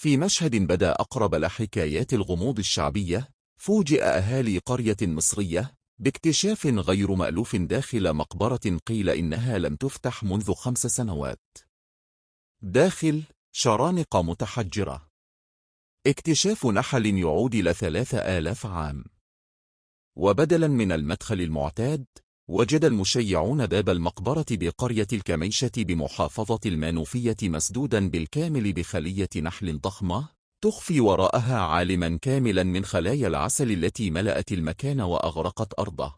في مشهد بدأ أقرب لحكايات الغموض الشعبية، فوجئ أهالي قرية مصرية باكتشاف غير مألوف داخل مقبرة قيل إنها لم تفتح منذ 5 سنوات. داخل شرانق متحجرة. اكتشاف نحل يعود إلى 3000 عام. وبدلا من المدخل المعتاد، وجد المشيعون باب المقبرة بقرية الكميشة بمحافظة المنوفية مسدودا بالكامل بخلية نحل ضخمة تخفي وراءها عالما كاملا من خلايا العسل التي ملأت المكان وأغرقت أرضه.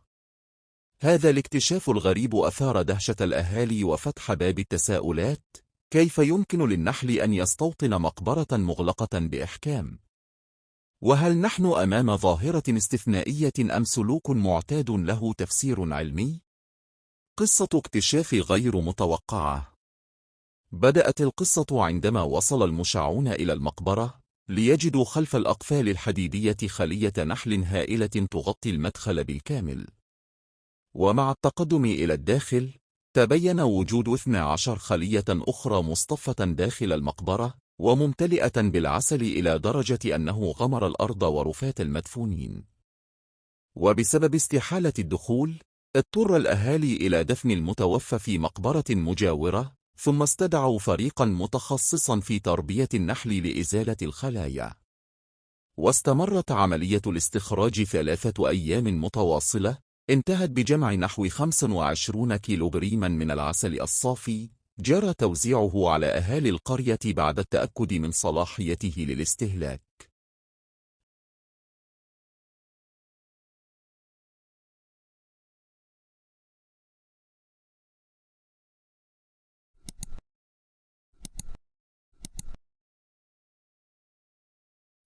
هذا الاكتشاف الغريب أثار دهشة الأهالي وفتح باب التساؤلات: كيف يمكن للنحل أن يستوطن مقبرة مغلقة بإحكام؟ وهل نحن أمام ظاهرة استثنائية أم سلوك معتاد له تفسير علمي؟ قصة اكتشاف غير متوقعة. بدأت القصة عندما وصل المشعون إلى المقبرة ليجدوا خلف الأقفال الحديدية خلية نحل هائلة تغطي المدخل بالكامل. ومع التقدم إلى الداخل تبين وجود 12 خلية أخرى مصطفة داخل المقبرة وممتلئة بالعسل إلى درجة أنه غمر الأرض ورفات المدفونين. وبسبب استحالة الدخول، اضطر الأهالي إلى دفن المتوفى في مقبرة مجاورة، ثم استدعوا فريقا متخصصا في تربية النحل لإزالة الخلايا. واستمرت عملية الاستخراج 3 أيام متواصلة، انتهت بجمع نحو 25 كيلوغراما من العسل الصافي، جرى توزيعه على أهالي القرية بعد التأكد من صلاحيته للاستهلاك.